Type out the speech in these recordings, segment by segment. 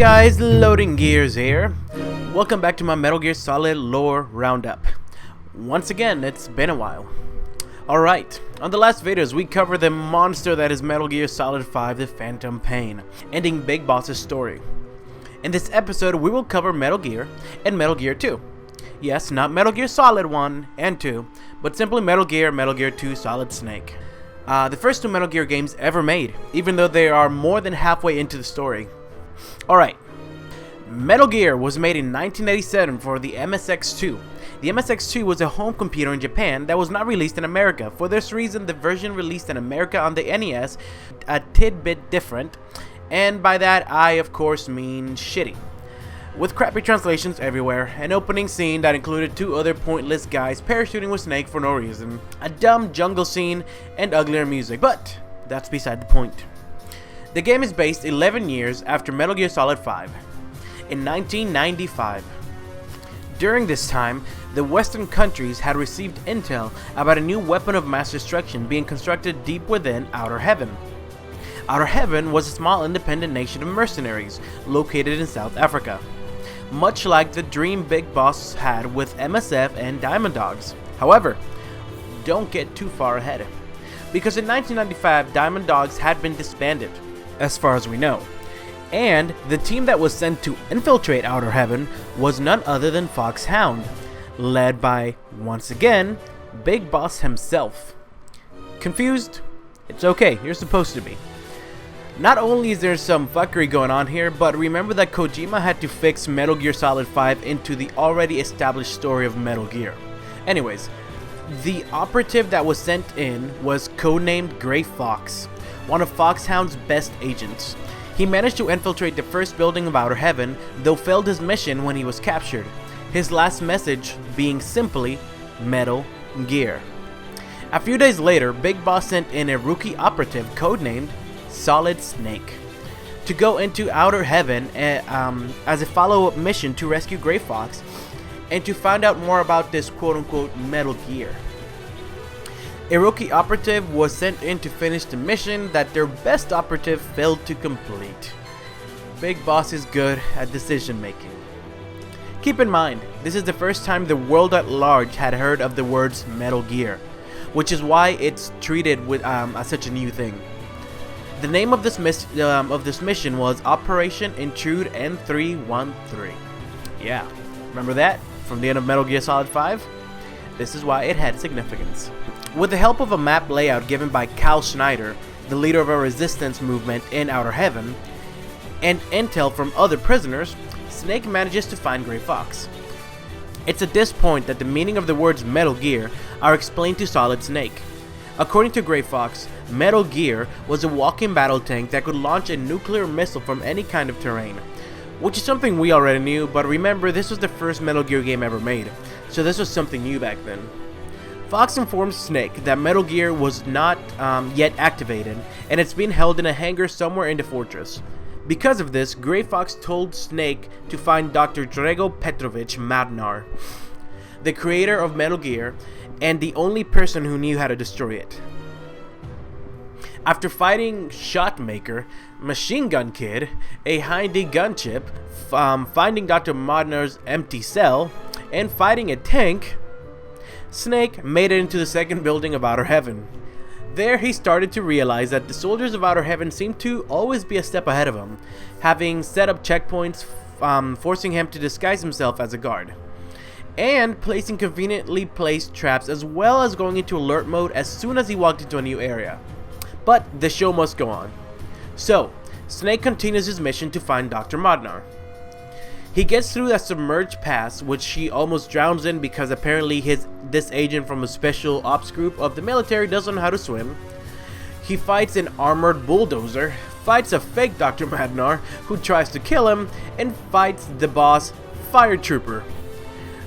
guys, loading gears here. Welcome back to my Metal Gear Solid lore roundup. Once again, it's been a while. Alright, on the last videos we covered the monster that is Metal Gear Solid 5, the Phantom Pain, ending Big Boss's story. In this episode we will cover Metal Gear and Metal Gear 2. Yes, not Metal Gear Solid 1 and 2, but simply Metal Gear 2 Solid Snake. The first two Metal Gear games ever made, even though they are more than halfway into the story. Alright, Metal Gear was made in 1987 for the MSX2. The MSX2 was a home computer in Japan that was not released in America. For this reason, the version released in America on the NES a tidbit different, and by that I of course mean shitty. With crappy translations everywhere, an opening scene that included two other pointless guys parachuting with Snake for no reason, a dumb jungle scene, and uglier music, but that's beside the point. The game is based 11 years after Metal Gear Solid 5, in 1995. During this time, the Western countries had received intel about a new weapon of mass destruction being constructed deep within Outer Heaven. Outer Heaven was a small independent nation of mercenaries located in South Africa, much like the dream Big Boss had with MSF and Diamond Dogs. However, don't get too far ahead, because in 1995 Diamond Dogs had been disbanded, as far as we know, and the team that was sent to infiltrate Outer Heaven was none other than Foxhound, led by, once again, Big Boss himself. Confused? It's okay, you're supposed to be. Not only is there some fuckery going on here, but remember that Kojima had to fix Metal Gear Solid 5 into the already established story of Metal Gear. Anyways, the operative that was sent in was codenamed Gray Fox, one of Foxhound's best agents. He managed to infiltrate the first building of Outer Heaven, though failed his mission when he was captured, his last message being simply Metal Gear. A few days later, Big Boss sent in a rookie operative codenamed Solid Snake to go into Outer Heaven as a follow-up mission to rescue Gray Fox and to find out more about this quote-unquote Metal Gear. A rookie operative was sent in to finish the mission that their best operative failed to complete. Big Boss is good at decision making. Keep in mind, this is the first time the world at large had heard of the words Metal Gear, which is why it's treated with as such a new thing. The name of this mission was Operation Intrude N313. Yeah, remember that from the end of Metal Gear Solid 5? This is why it had significance. With the help of a map layout given by Cal Schneider, the leader of a resistance movement in Outer Heaven, and intel from other prisoners, Snake manages to find Gray Fox. It's at this point that the meaning of the words Metal Gear are explained to Solid Snake. According to Gray Fox, Metal Gear was a walking battle tank that could launch a nuclear missile from any kind of terrain, which is something we already knew, but remember, this was the first Metal Gear game ever made, so this was something new back then. Fox informs Snake that Metal Gear was not yet activated, and it's been held in a hangar somewhere in the fortress. Because of this, Gray Fox told Snake to find Dr. Drago Petrovich Madnar, the creator of Metal Gear, and the only person who knew how to destroy it. After fighting Shotmaker, Machine Gun Kid, a Hindy gun chip, finding Dr. Madnar's empty cell, and fighting a tank, Snake made it into the second building of Outer Heaven. There he started to realize that the soldiers of Outer Heaven seemed to always be a step ahead of him, having set up checkpoints, forcing him to disguise himself as a guard, and placing conveniently placed traps, as well as going into alert mode as soon as he walked into a new area. But the show must go on. So, Snake continues his mission to find Dr. Madnar. He gets through a submerged pass, which he almost drowns in because apparently this agent from a special ops group of the military doesn't know how to swim. He fights an armored bulldozer, fights a fake Dr. Madnar who tries to kill him, and fights the boss, Fire Trooper.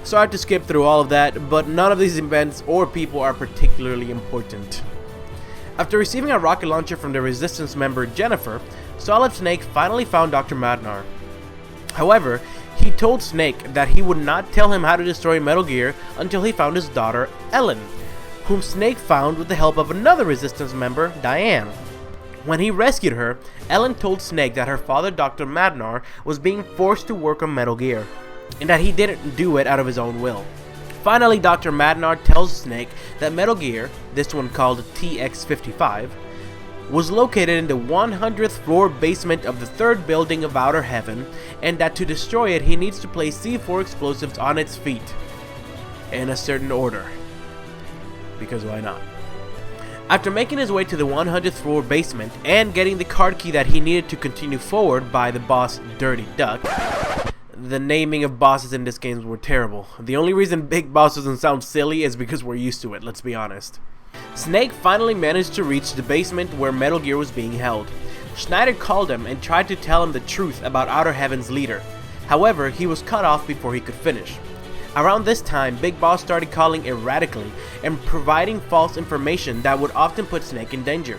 Sorry to skip through all of that, but none of these events or people are particularly important. After receiving a rocket launcher from the Resistance member Jennifer, Solid Snake finally found Dr. Madnar. However, he told Snake that he would not tell him how to destroy Metal Gear until he found his daughter, Ellen, whom Snake found with the help of another Resistance member, Diane. When he rescued her, Ellen told Snake that her father, Dr. Madnar, was being forced to work on Metal Gear, and that he didn't do it out of his own will. Finally, Dr. Madnar tells Snake that Metal Gear, this one called TX55, was located in the 100th floor basement of the 3rd building of Outer Heaven, and that to destroy it he needs to place C4 explosives on its feet, in a certain order, because why not? After making his way to the 100th floor basement and getting the card key that he needed to continue forward by the boss Dirty Duck. The naming of bosses in this game were terrible. The only reason Big Boss doesn't sound silly is because we're used to it, let's be honest. Snake finally managed to reach the basement where Metal Gear was being held. Schneider called him and tried to tell him the truth about Outer Heaven's leader. However, he was cut off before he could finish. Around this time, Big Boss started calling erratically and providing false information that would often put Snake in danger.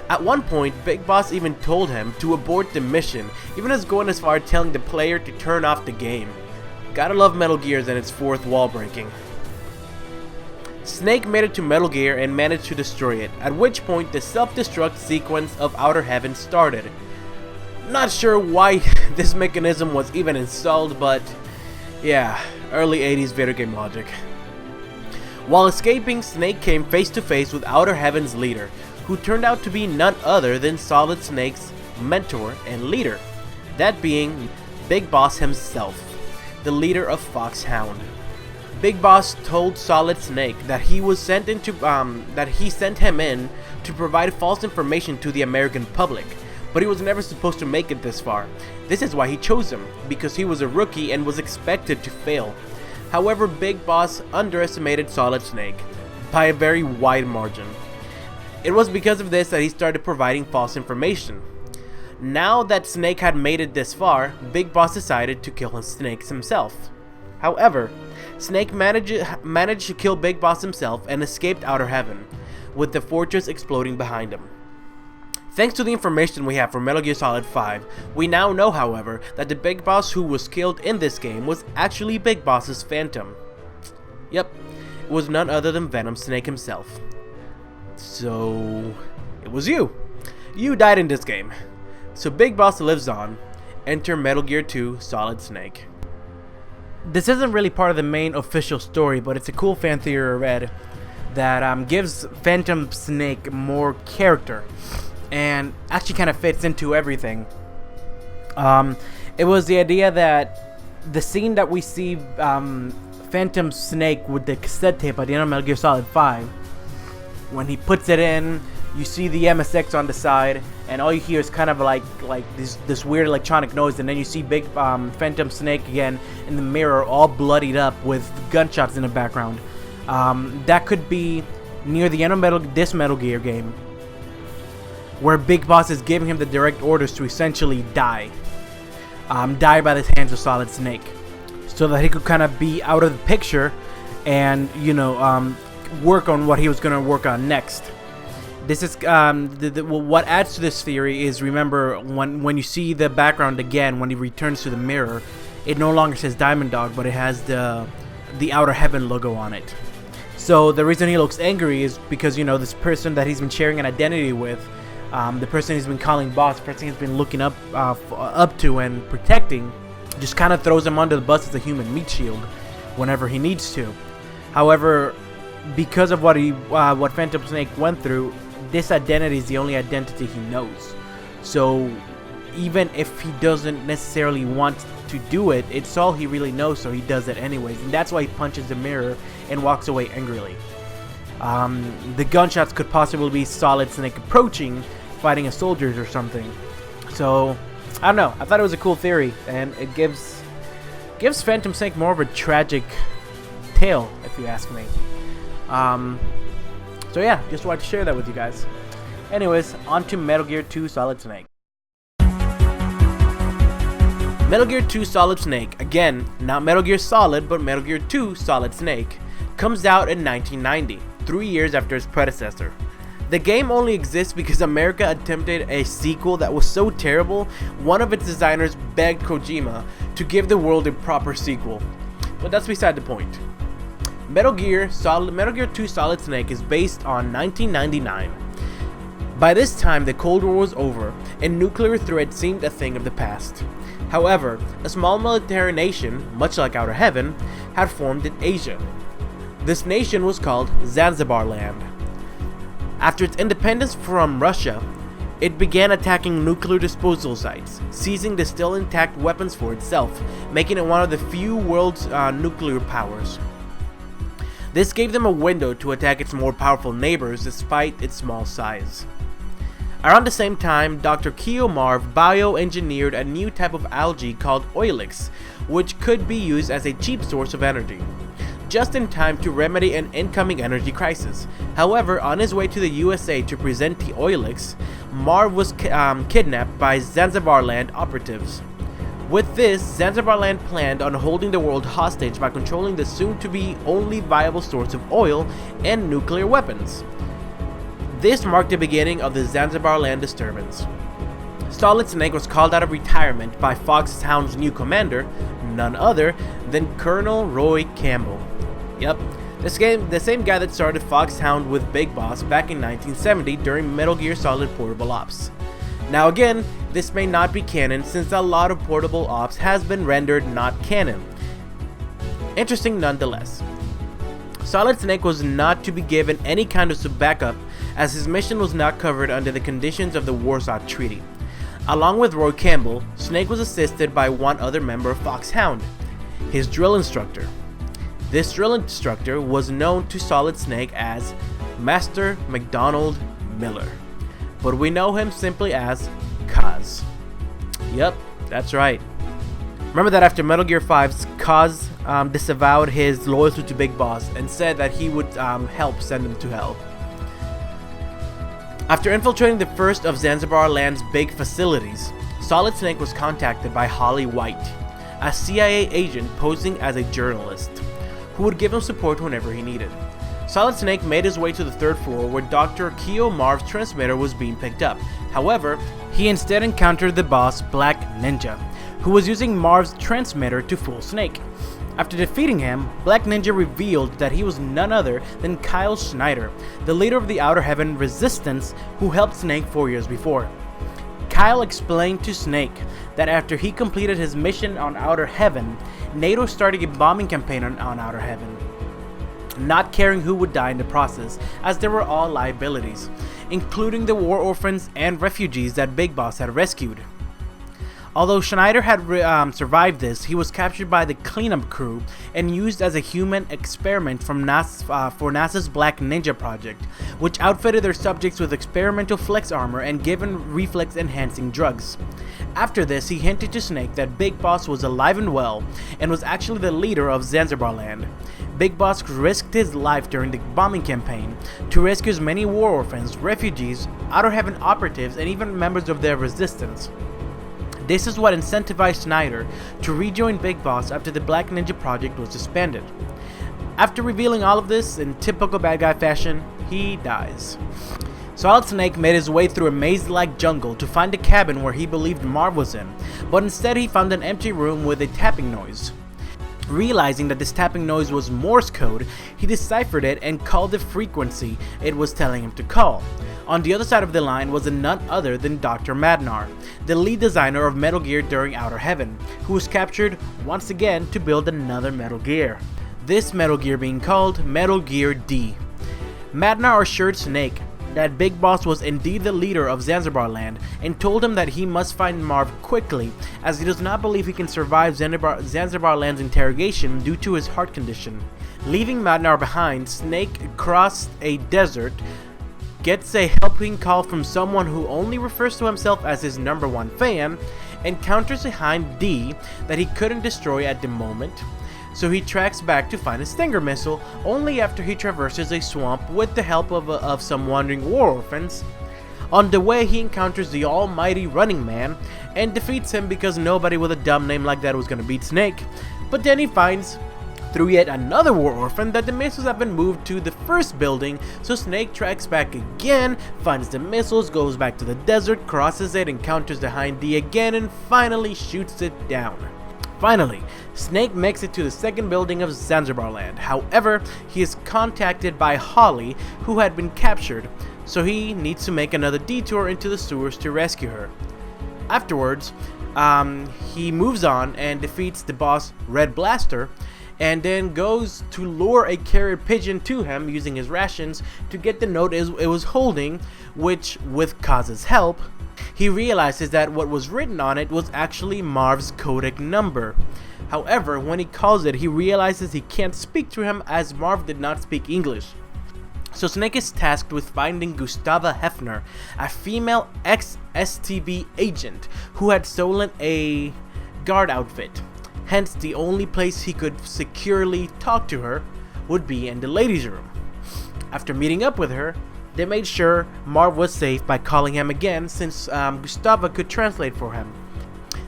At one point, Big Boss even told him to abort the mission, even as going as far as telling the player to turn off the game. Gotta love Metal Gears and its 4th wall breaking. Snake made it to Metal Gear and managed to destroy it, at which point the self-destruct sequence of Outer Heaven started. Not sure why this mechanism was even installed, but yeah, early 80s video game logic. While escaping, Snake came face to face with Outer Heaven's leader, who turned out to be none other than Solid Snake's mentor and leader, that being Big Boss himself, the leader of Foxhound. Big Boss told Solid Snake that he sent him in to provide false information to the American public, but he was never supposed to make it this far. This is why he chose him, because he was a rookie and was expected to fail. However, Big Boss underestimated Solid Snake by a very wide margin. It was because of this that he started providing false information. Now that Snake had made it this far, Big Boss decided to kill Snake himself. However, Snake managed to kill Big Boss himself and escaped Outer Heaven, with the fortress exploding behind him. Thanks to the information we have from Metal Gear Solid 5, we now know, however, that the Big Boss who was killed in this game was actually Big Boss's Phantom. Yep, it was none other than Venom Snake himself. So, it was you. You died in this game. So Big Boss lives on. Enter Metal Gear 2 Solid Snake. This isn't really part of the main official story, but it's a cool fan theory I read that gives Phantom Snake more character and actually kind of fits into everything. It was the idea that the scene that we see Phantom Snake with the cassette tape at the end of Metal Gear Solid 5, when he puts it in, you see the MSX on the side, and all you hear is kind of like this weird electronic noise, and then you see Big Phantom Snake again in the mirror, all bloodied up with gunshots in the background. That could be near the end of this Metal Gear game, where Big Boss is giving him the direct orders to essentially die by the hands of Solid Snake, so that he could kind of be out of the picture and, you know, work on what he was going to work on next. This is what adds to this theory is, remember, when you see the background again, when he returns to the mirror, it no longer says Diamond Dog, but it has the Outer Heaven logo on it. So the reason he looks angry is because, you know, this person that he's been sharing an identity with, the person he's been calling boss, the person he's been looking up to and protecting, just kind of throws him under the bus as a human meat shield whenever he needs to. However, because of what Phantom Snake went through, this identity is the only identity he knows. So even if he doesn't necessarily want to do it, it's all he really knows, so he does it anyways. And that's why he punches the mirror and walks away angrily. The gunshots could possibly be Solid Snake approaching, fighting a soldiers or something. So I don't know, I thought it was a cool theory, and it gives Phantom Snake more of a tragic tale, if you ask me. So yeah, just wanted to share that with you guys. Anyways, on to Metal Gear 2 Solid Snake. Metal Gear 2 Solid Snake, again, not Metal Gear Solid, but Metal Gear 2 Solid Snake, comes out in 1990, 3 years after its predecessor. The game only exists because America attempted a sequel that was so terrible, one of its designers begged Kojima to give the world a proper sequel. But that's beside the point. Metal Gear 2 Solid Snake is based on 1999. By this time, the Cold War was over, and nuclear threat seemed a thing of the past. However, a small military nation, much like Outer Heaven, had formed in Asia. This nation was called Zanzibar Land. After its independence from Russia, it began attacking nuclear disposal sites, seizing the still intact weapons for itself, making it one of the few world's nuclear powers. This gave them a window to attack its more powerful neighbors despite its small size. Around the same time, Dr. Keo Marv bioengineered a new type of algae called oilix, which could be used as a cheap source of energy, just in time to remedy an incoming energy crisis. However, on his way to the USA to present the oilix, Marv was kidnapped by Zanzibar Land operatives. With this, Zanzibar Land planned on holding the world hostage by controlling the soon-to-be only viable source of oil and nuclear weapons. This marked the beginning of the Zanzibar Land disturbance. Solid Snake was called out of retirement by Foxhound's new commander, none other than Colonel Roy Campbell. Yep, the same guy that started Foxhound with Big Boss back in 1970 during Metal Gear Solid Portable Ops. Now again, this may not be canon since a lot of Portable Ops has been rendered not canon. Interesting nonetheless. Solid Snake was not to be given any kind of backup as his mission was not covered under the conditions of the Warsaw Treaty. Along with Roy Campbell, Snake was assisted by one other member of Foxhound, his drill instructor. This drill instructor was known to Solid Snake as Master McDonald Miller, but we know him simply as Kaz. Yep, that's right. Remember that after Metal Gear 5's Kaz disavowed his loyalty to Big Boss and said that he would help send him to hell. After infiltrating the first of Zanzibar Land's big facilities, Solid Snake was contacted by Holly White, a CIA agent posing as a journalist, who would give him support whenever he needed. Solid Snake made his way to the third floor where Dr. Keo Marv's transmitter was being picked up. However, he instead encountered the boss, Black Ninja, who was using Marv's transmitter to fool Snake. After defeating him, Black Ninja revealed that he was none other than Kyle Schneider, the leader of the Outer Heaven Resistance who helped Snake 4 years before. Kyle explained to Snake that after he completed his mission on Outer Heaven, NATO started a bombing campaign on Outer Heaven, not caring who would die in the process, as they were all liabilities, including the war orphans and refugees that Big Boss had rescued. Although Schneider had survived this, he was captured by the cleanup crew and used as a human experiment from for NASA's Black Ninja project, which outfitted their subjects with experimental flex armor and given reflex enhancing drugs. After this, he hinted to Snake that Big Boss was alive and well and was actually the leader of Zanzibar Land. Big Boss risked his life during the bombing campaign to rescue as many war orphans, refugees, Outer Heaven operatives, and even members of their resistance. This is what incentivized Schneider to rejoin Big Boss after the Black Ninja project was disbanded. After revealing all of this in typical bad guy fashion, he dies. Solid Snake made his way through a maze-like jungle to find a cabin where he believed Marv was in, but instead he found an empty room with a tapping noise. Realizing that this tapping noise was Morse code, he deciphered it and called the frequency it was telling him to call. On the other side of the line was none other than Dr. Madnar, the lead designer of Metal Gear during Outer Heaven, who was captured once again to build another Metal Gear. This Metal Gear being called Metal Gear D. Madnar assured Snake that Big Boss was indeed the leader of Zanzibar Land and told him that he must find Marv quickly, as he does not believe he can survive Zanzibar Land's interrogation due to his heart condition. Leaving Madnar behind, Snake crossed a desert, gets a helping call from someone who only refers to himself as his #1 fan, encounters a Hind D that he couldn't destroy at the moment, so he tracks back to find a Stinger missile only after he traverses a swamp with the help of some wandering war orphans. On the way, he encounters the almighty Running Man and defeats him because nobody with a dumb name like that was gonna beat Snake, but then he finds through yet another war orphan that the missiles have been moved to the first building, so Snake tracks back again, finds the missiles, goes back to the desert, crosses it, encounters the Hind D again, and finally shoots it down. Finally, Snake makes it to the second building of Zanzibar Land. However, he is contacted by Holly, who had been captured, so he needs to make another detour into the sewers to rescue her. Afterwards, he moves on and defeats the boss Red Blaster, and then goes to lure a carrier pigeon to him using his rations to get the note it was holding, which, with Kaz's help, he realizes that what was written on it was actually Marv's codec number. However, when he calls it, he realizes he can't speak to him as Marv did not speak English. So Snake is tasked with finding Gustava Hefner, a female ex-STB agent who had stolen a guard outfit. Hence, the only place he could securely talk to her would be in the ladies' room. After meeting up with her, they made sure Marv was safe by calling him again, since Gustava could translate for him.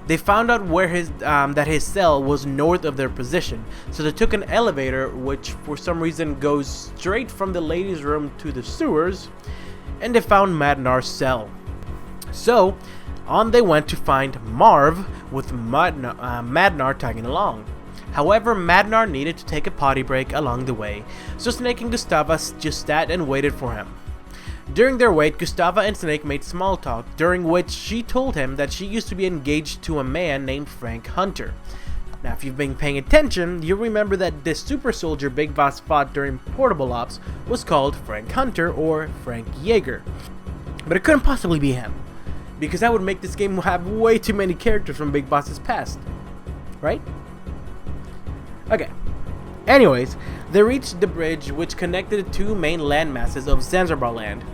They found out where that his cell was north of their position, so they took an elevator which for some reason goes straight from the ladies' room to the sewers, and they found Madnar's cell. So on they went to find Marv, with Madnar tagging along. However, Madnar needed to take a potty break along the way, so Snake and Gustava just sat and waited for him. During their wait, Gustava and Snake made small talk, during which she told him that she used to be engaged to a man named Frank Hunter. Now, if you've been paying attention, you'll remember that the super soldier Big Boss fought during Portable Ops was called Frank Hunter, or Frank Yeager. But it couldn't possibly be him, because that would make this game have way too many characters from Big Boss's past. Right? Okay. Anyways, they reached the bridge which connected the two main landmasses of Zanzibar land.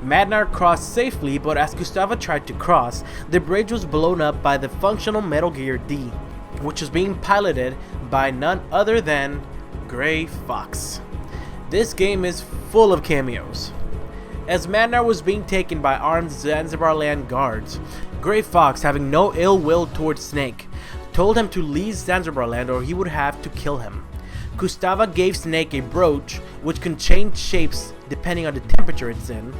Madnar crossed safely, but as Gustava tried to cross, the bridge was blown up by the functional Metal Gear D, which was being piloted by none other than Gray Fox. This game is full of cameos. As Madnar was being taken by armed Zanzibar land guards, Gray Fox, having no ill will towards Snake, told him to leave Zanzibar land or he would have to kill him. Gustava gave Snake a brooch which can change shapes depending on the temperature it's in,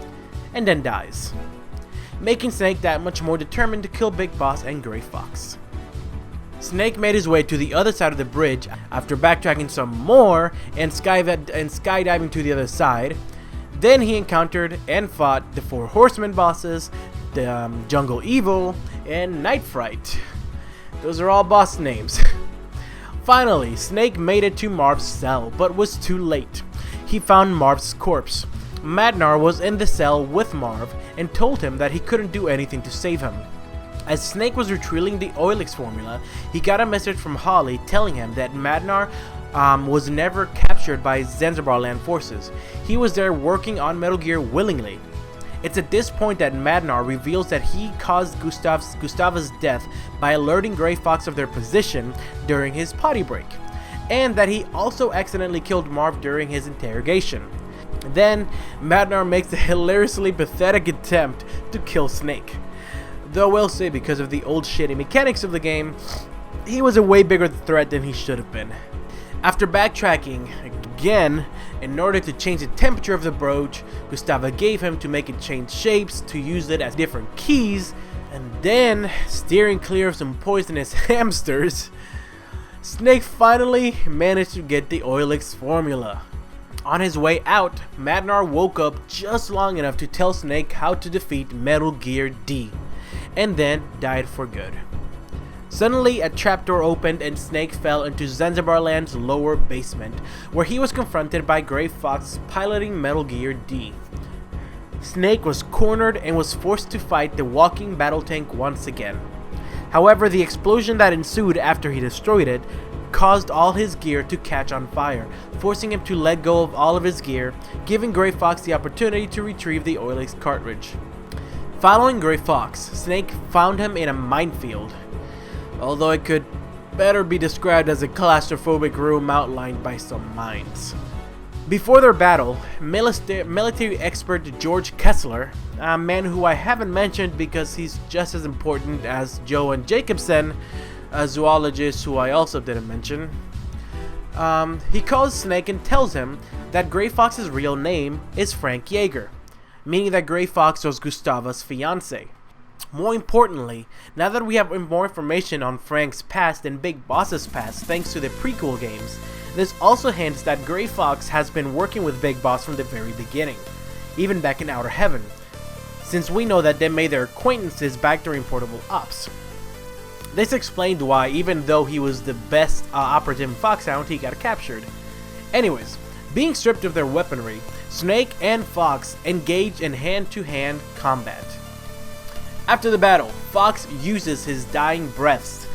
and then dies, making Snake that much more determined to kill Big Boss and Gray Fox. Snake made his way to the other side of the bridge after backtracking some more and skydiving to the other side. Then he encountered and fought the 4 Horsemen bosses, the Jungle Evil, and Night Fright. Those are all boss names. Finally, Snake made it to Marv's cell, but was too late. He found Marv's corpse. Madnar was in the cell with Marv and told him that he couldn't do anything to save him. As Snake was retrieving the Oilix formula, he got a message from Holly telling him that Madnar was never captured by Zanzibar land forces. He was there working on Metal Gear willingly. It's at this point that Madnar reveals that he caused Gustava's death by alerting Gray Fox of their position during his potty break, and that he also accidentally killed Marv during his interrogation. Then, Madnar makes a hilariously pathetic attempt to kill Snake. Though I will say, because of the old shitty mechanics of the game, he was a way bigger threat than he should have been. After backtracking again, in order to change the temperature of the brooch, Gustava gave him to make it change shapes, to use it as different keys, and then, steering clear of some poisonous hamsters, Snake finally managed to get the Oilix formula. On his way out, Madnar woke up just long enough to tell Snake how to defeat Metal Gear D, and then died for good. Suddenly, a trapdoor opened and Snake fell into Zanzibar Land's lower basement, where he was confronted by Gray Fox piloting Metal Gear D. Snake was cornered and was forced to fight the walking battle tank once again. However, the explosion that ensued after he destroyed it caused all his gear to catch on fire, forcing him to let go of all of his gear, giving Gray Fox the opportunity to retrieve the Oilix cartridge. Following Gray Fox, Snake found him in a minefield, although it could better be described as a claustrophobic room outlined by some mines. Before their battle, military expert George Kessler, a man who I haven't mentioned because he's just as important as Joe and Jacobson, a zoologist who I also didn't mention, he calls Snake and tells him that Gray Fox's real name is Frank Yeager, meaning that Gray Fox was Gustava's fiancé. More importantly, now that we have more information on Frank's past and Big Boss's past thanks to the prequel games, this also hints that Gray Fox has been working with Big Boss from the very beginning. even back in Outer Heaven, since we know that they made their acquaintances back during Portable Ops. This explained why, even though he was the best operative in Foxhound, he got captured. Anyways, being stripped of their weaponry, Snake and Fox engage in hand-to-hand combat. After the battle, Fox uses his dying breaths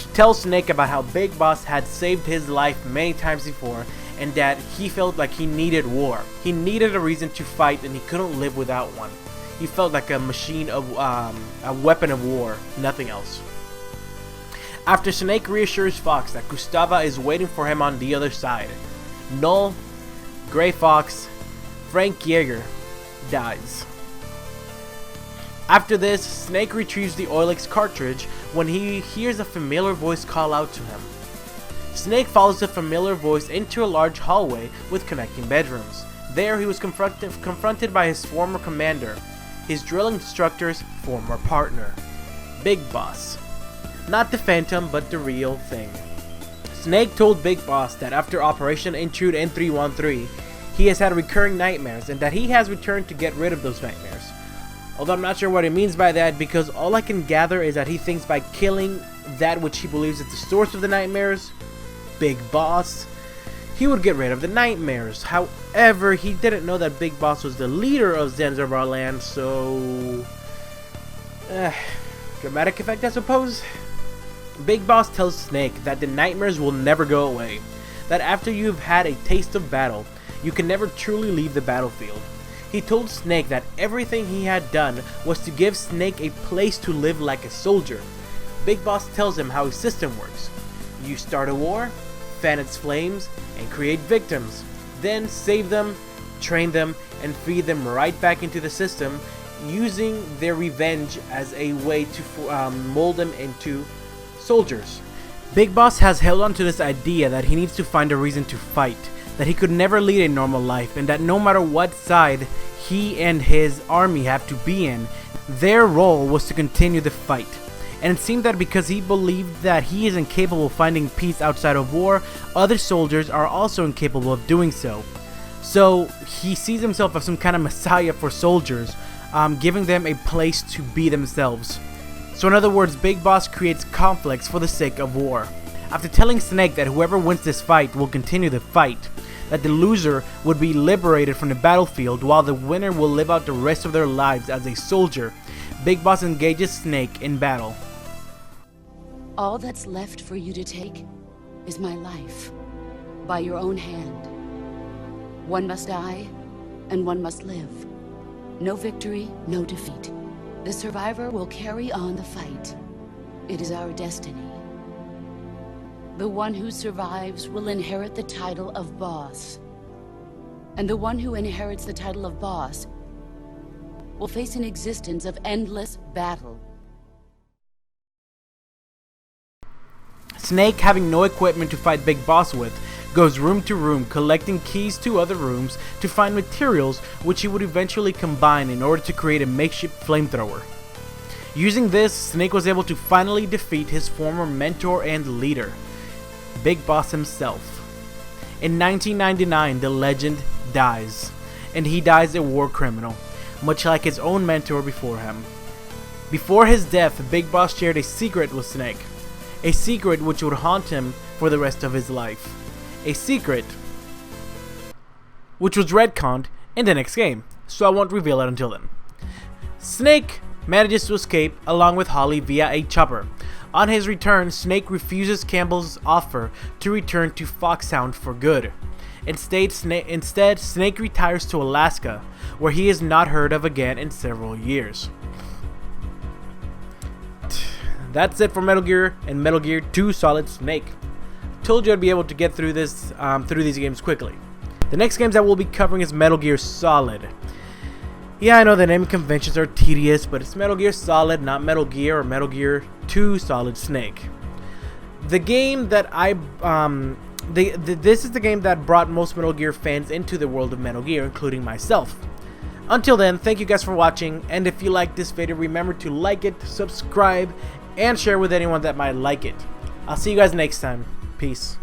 to tell Snake about how Big Boss had saved his life many times before, and that he felt like he needed war. He needed a reason to fight, and he couldn't live without one. He felt like a machine of a weapon of war, nothing else. After Snake reassures Fox that Gustava is waiting for him on the other side, Null, Grey Fox, Frank Yeager dies. After this, Snake retrieves the Oilix cartridge when he hears a familiar voice call out to him. Snake follows the familiar voice into a large hallway with connecting bedrooms. There he was confronted by his former commander, his drill instructor's former partner, Big Boss. Not the Phantom, but the real thing. Snake told Big Boss that after Operation Intrude N313, he has had recurring nightmares and that he has returned to get rid of those nightmares. Although I'm not sure what he means by that, because all I can gather is that he thinks by killing that which he believes is the source of the nightmares, Big Boss, he would get rid of the nightmares. However, he didn't know that Big Boss was the leader of Zanzibar Land, so... dramatic effect, I suppose? Big Boss tells Snake that the nightmares will never go away, that after you've had a taste of battle, you can never truly leave the battlefield. He told Snake that everything he had done was to give Snake a place to live like a soldier. Big Boss tells him how his system works. You start a war, fan its flames, and create victims. Then save them, train them, and feed them right back into the system, using their revenge as a way to mold them into soldiers. Big Boss has held on to this idea that he needs to find a reason to fight, that he could never lead a normal life, and that no matter what side he and his army have to be in, their role was to continue the fight. And it seemed that because he believed that he is incapable of finding peace outside of war, other soldiers are also incapable of doing so. So he sees himself as some kind of messiah for soldiers, giving them a place to be themselves. So in other words, Big Boss creates conflicts for the sake of war. After telling Snake that whoever wins this fight will continue the fight, that the loser would be liberated from the battlefield while the winner will live out the rest of their lives as a soldier, Big Boss engages Snake in battle. All that's left for you to take is my life, by your own hand. One must die, and one must live. No victory, no defeat. The survivor will carry on the fight. It is our destiny. The one who survives will inherit the title of boss. And the one who inherits the title of boss will face an existence of endless battle. Snake, having no equipment to fight Big Boss with, goes room to room collecting keys to other rooms to find materials which he would eventually combine in order to create a makeshift flamethrower. Using this, Snake was able to finally defeat his former mentor and leader, Big Boss himself. In 1999, the legend dies, and he dies a war criminal, much like his own mentor before him. Before his death, Big Boss shared a secret with Snake, a secret which would haunt him for the rest of his life. A secret which was retconned in the next game, so I won't reveal it until then. Snake manages to escape along with Holly via a chopper. On his return, Snake refuses Campbell's offer to return to Foxhound for good. Instead, Snake retires to Alaska, where he is not heard of again in several years. That's it for Metal Gear and Metal Gear 2 Solid Snake. Told you I'd be able to get through this through these games quickly. The next games that we'll be covering is Metal Gear Solid. Yeah, I know the naming conventions are tedious, but it's Metal Gear Solid, not Metal Gear or Metal Gear 2 Solid Snake. The game that this is the game that brought most Metal Gear fans into the world of Metal Gear, including myself. Until then, thank you guys for watching, and if you liked this video, remember to like it, subscribe, and share with anyone that might like it. I'll see you guys next time. Peace.